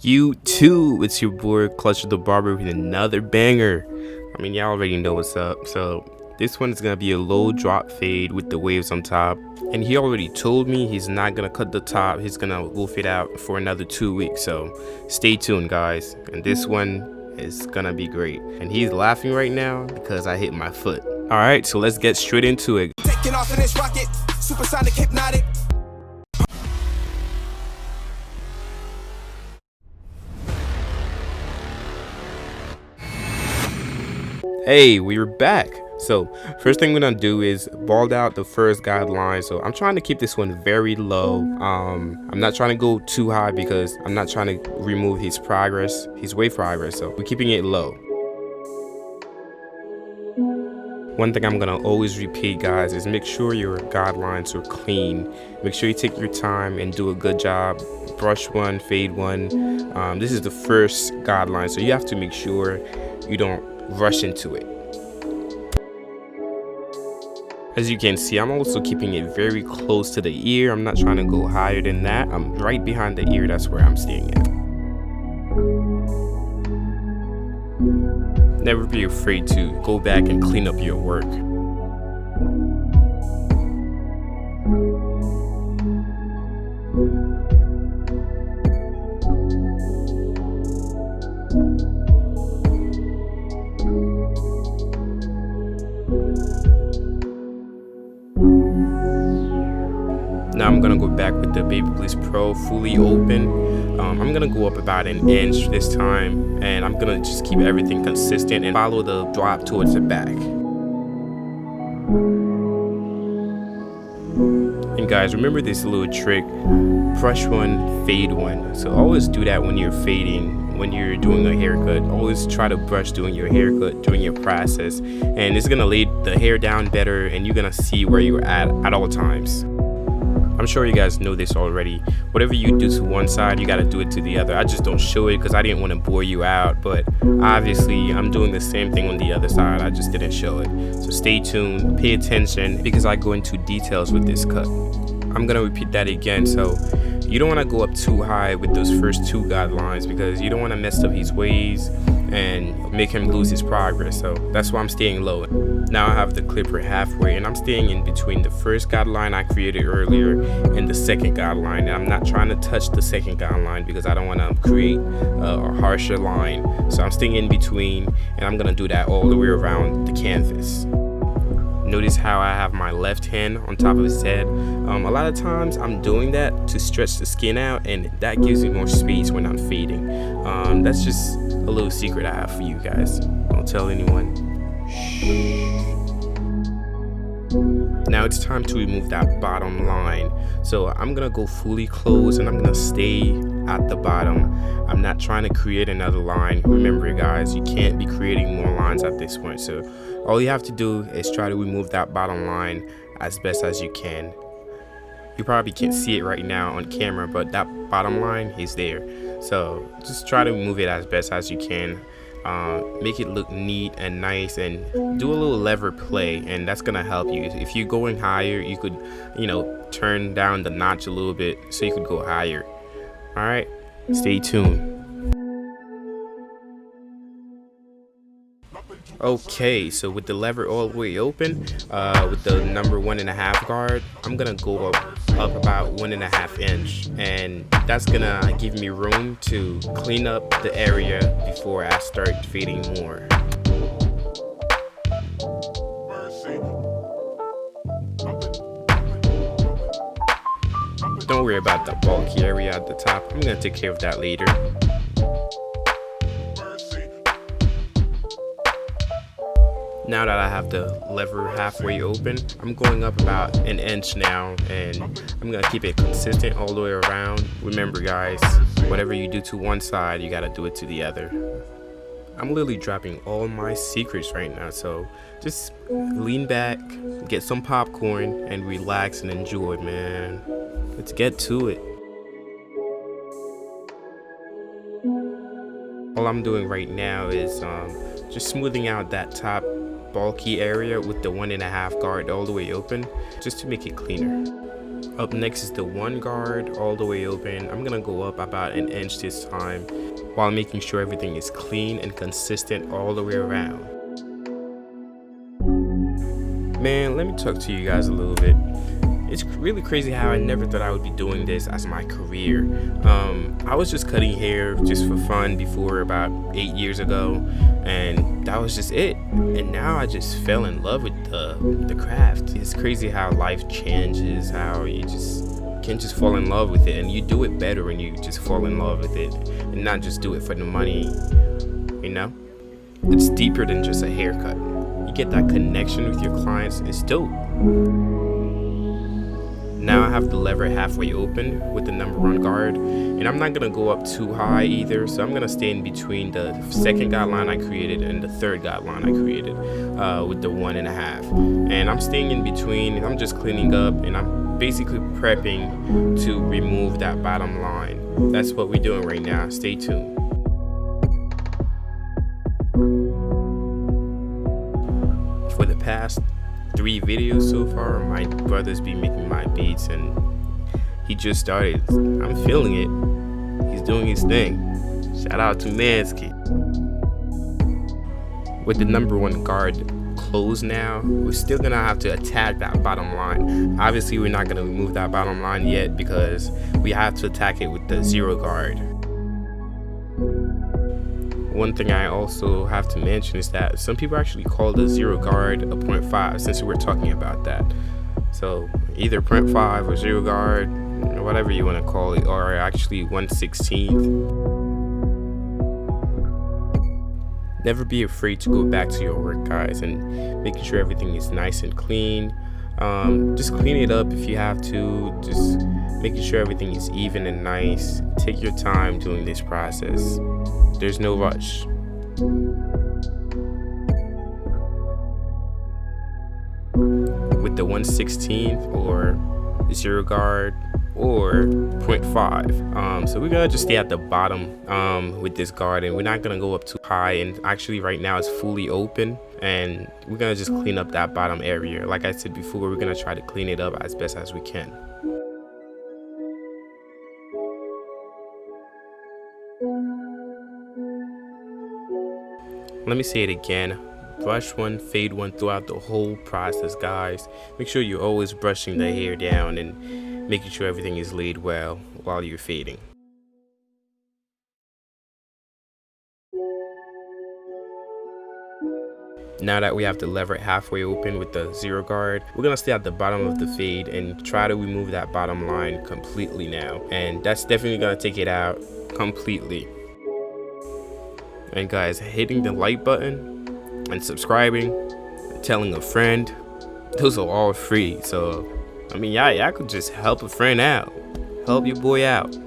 You too, it's your boy Clutch the Barber with another banger. I mean, y'all already know what's up. So this one is gonna be a low drop fade with the waves on top. And he already told me he's not gonna cut the top, he's gonna wolf it out for another 2 weeks. So stay tuned, guys. And this one is gonna be great. And he's laughing right now because I hit my foot. Alright, so let's get straight into it. Taking off in this rocket, supersonic, hypnotic. Hey, we're back. So first thing we're gonna do is bald out the first guideline. So I'm trying to keep this one very low. I'm not trying to go too high because I'm not trying to remove his progress, his wave progress. So we're keeping it low. One thing I'm gonna always repeat, guys, is make sure your guidelines are clean. Make sure you take your time and do a good job. Brush one, fade one. This is the first guideline, so you have to make sure you don't rush into it. As you can see, I'm also keeping it very close to the ear. I'm not trying to go higher than that. I'm right behind the ear. That's where I'm staying at. Never be afraid to go back and clean up your work. Now I'm gonna go back with the Baby Bliss Pro fully open. I'm gonna go up about an inch this time, and I'm gonna just keep everything consistent and follow the drop towards the back. And guys, remember this little trick: brush one, fade one. So always do that when you're fading, when you're doing a haircut. Always try to brush during your haircut, during your process, and it's gonna lay the hair down better, and you're gonna see where you're at all times. I'm sure you guys know this already. Whatever you do to one side, you gotta do it to the other. I just don't show it because I didn't want to bore you out, but obviously I'm doing the same thing on the other side. I just didn't show it. So stay tuned, pay attention, because I go into details with this cut. I'm gonna repeat that again. So you don't want to go up too high with those first two guidelines because you don't want to mess up his waves and make him lose his progress. So that's why I'm staying low. Now I have the clipper halfway, and I'm staying in between the first guideline I created earlier and the second guideline. And I'm not trying to touch the second guideline because I don't want to create a harsher line. So I'm staying in between, and I'm gonna do that all the way around the canvas. Notice how I have my left hand on top of his head. A lot of times I'm doing that to stretch the skin out, and that gives me more space when I'm fading. That's just a little secret I have for you guys. Don't tell anyone. Shh. Now it's time to remove that bottom line. So I'm gonna go fully closed, and I'm gonna stay at the bottom. I'm not trying to create another line. Remember, guys, you can't be creating more lines at this point. So all you have to do is try to remove that bottom line as best as you can. You probably can't see it right now on camera, but that bottom line is there. So just try to remove it as best as you can. Make it look neat and nice, and do a little lever play, and that's gonna help you. If you're going higher, you could, turn down the notch a little bit so you could go higher. All right, stay tuned. Okay, so with the lever all the way open, with the number 1.5 guard, I'm gonna go up about 1.5 inch, and that's gonna give me room to clean up the area before I start fading more. Don't worry about the bulky area at the top. I'm gonna take care of that later. Now that I have the lever halfway open, I'm going up about an inch now, and I'm gonna keep it consistent all the way around. Remember, guys, whatever you do to one side, you gotta do it to the other. I'm literally dropping all my secrets right now, so just lean back, get some popcorn, and relax and enjoy, man. Let's get to it. All I'm doing right now is just smoothing out that top bulky area with the 1.5 guard all the way open, just to make it cleaner. Up next is the one guard all the way open. I'm gonna go up about an inch this time while making sure everything is clean and consistent all the way around. Man, let me talk to you guys a little bit. It's really crazy how I never thought I would be doing this as my career. I was just cutting hair just for fun before about 8 years ago, and that was just it. And now I just fell in love with the craft. It's crazy how life changes, how you just can just fall in love with it, and you do it better when you just fall in love with it and not just do it for the money, you know? It's deeper than just a haircut. You get that connection with your clients. It's dope. Now I have the lever halfway open with the number 1 guard, and I'm not gonna go up too high either, so I'm gonna stay in between the second guideline I created and the third guideline I created with the 1.5. And I'm staying in between, and I'm just cleaning up, and I'm basically prepping to remove that bottom line. That's what we're doing right now. Stay tuned. For the past 3 videos so far, my brother's been making my beats, and he just started. I'm feeling it. He's doing his thing. Shout out to Mansky. With the number 1 guard closed now, we're still gonna have to attack that bottom line. Obviously, we're not gonna remove that bottom line yet because we have to attack it with the 0 guard. One thing I also have to mention is that some people actually call the 0 guard a 0.5 since we're talking about that. So either 0.5 or 0 guard, or whatever you want to call it, or actually 1/16. Never be afraid to go back to your work, guys, and making sure everything is nice and clean. Just clean it up if you have to. Just making sure everything is even and nice. Take your time doing this process. There's no rush. With the 1/16 or 0 guard or 0.5, so we're gonna just stay at the bottom with this guard, and we're not gonna go up too high. And actually right now it's fully open, and we're gonna just clean up that bottom area. Like I said before, we're gonna try to clean it up as best as we can. Let me say it again. Brush 1, fade 1 throughout the whole process, guys. Make sure you're always brushing the hair down and making sure everything is laid well while you're fading. Now that we have the lever halfway open with the 0 guard, we're gonna stay at the bottom of the fade and try to remove that bottom line completely now. And that's definitely gonna take it out completely. And guys, hitting the like button and subscribing, telling a friend, those are all free. So I mean, y'all could just help a friend out, help your boy out.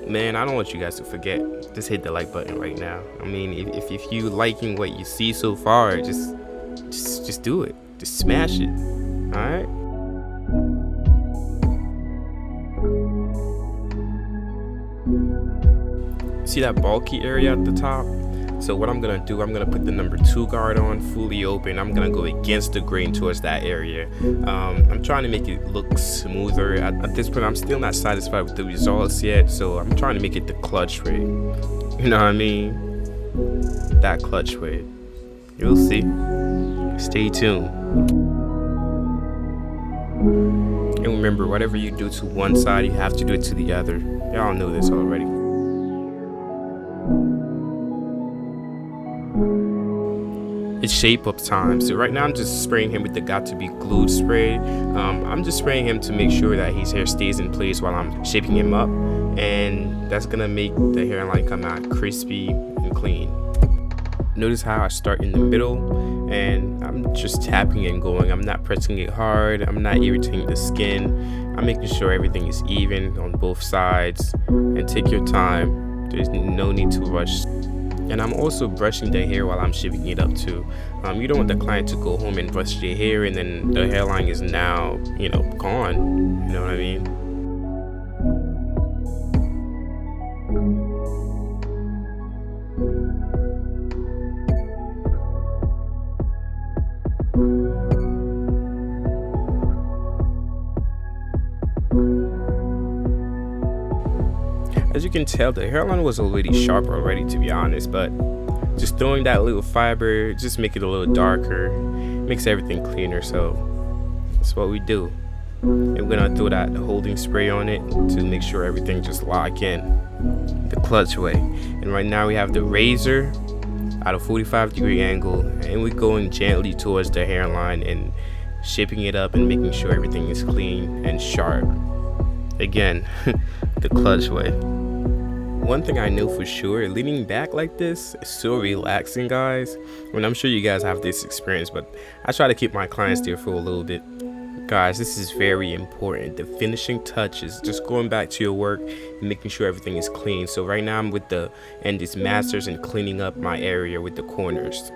Man, I don't want you guys to forget, just hit the like button right now. I mean, if you liking what you see so far, just do it, just smash it. All right. See that bulky area at the top? So what I'm gonna do, I'm gonna put the number 2 guard on fully open. I'm gonna go against the grain towards that area. I'm trying to make it look smoother. At this point, I'm still not satisfied with the results yet, so I'm trying to make it the clutch way. You know what I mean? That clutch way. You'll see. Stay tuned. And remember, whatever you do to one side, you have to do it to the other. Y'all know this already. It's shape up time. So right now I'm just spraying him with the Got To Be Glued spray. I'm just spraying him to make sure that his hair stays in place while I'm shaping him up, and that's gonna make the hairline come out crispy and clean. Notice how I start in the middle and I'm just tapping and going. I'm not pressing it hard. I'm not irritating the skin. I'm making sure everything is even on both sides, and take your time. There's no need to rush. And I'm also brushing the hair while I'm shaping it up too. You don't want the client to go home and brush their hair and then the hairline is now, gone. You know what I mean? As you can tell, the hairline was already sharp already, to be honest, but just throwing that little fiber, just make it a little darker, makes everything cleaner. So that's what we do. And we're gonna throw that holding spray on it to make sure everything just lock in the clutch way. And right now we have the razor at a 45-degree angle, and we're going gently towards the hairline and shaping it up and making sure everything is clean and sharp. Again, the clutch way. One thing I know for sure, leaning back like this is so relaxing, guys. I mean, I'm sure you guys have this experience, but I try to keep my clients there for a little bit. Guys, this is very important. The finishing touches, just going back to your work and making sure everything is clean. So right now I'm with the Endis Masters and cleaning up my area with the corners.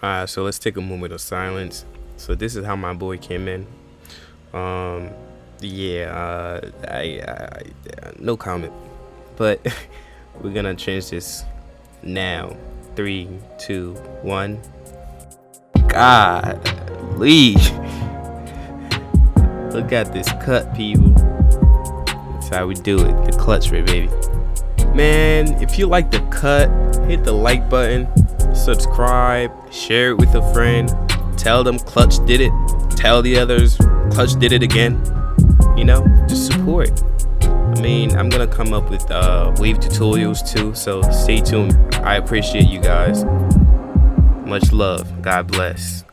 So let's take a moment of silence. So this is how my boy came in. No comment. But we're gonna change this now. 3, 2, 1. Golly. Look at this cut, people. That's how we do it. The clutch way, baby. Man, if you like the cut, hit the like button, subscribe, share it with a friend, tell them Clutch did it, tell the others Clutch did it again. You know, just support. I mean, I'm gonna come up with wave tutorials too, so stay tuned. I appreciate you guys. Much love. God bless.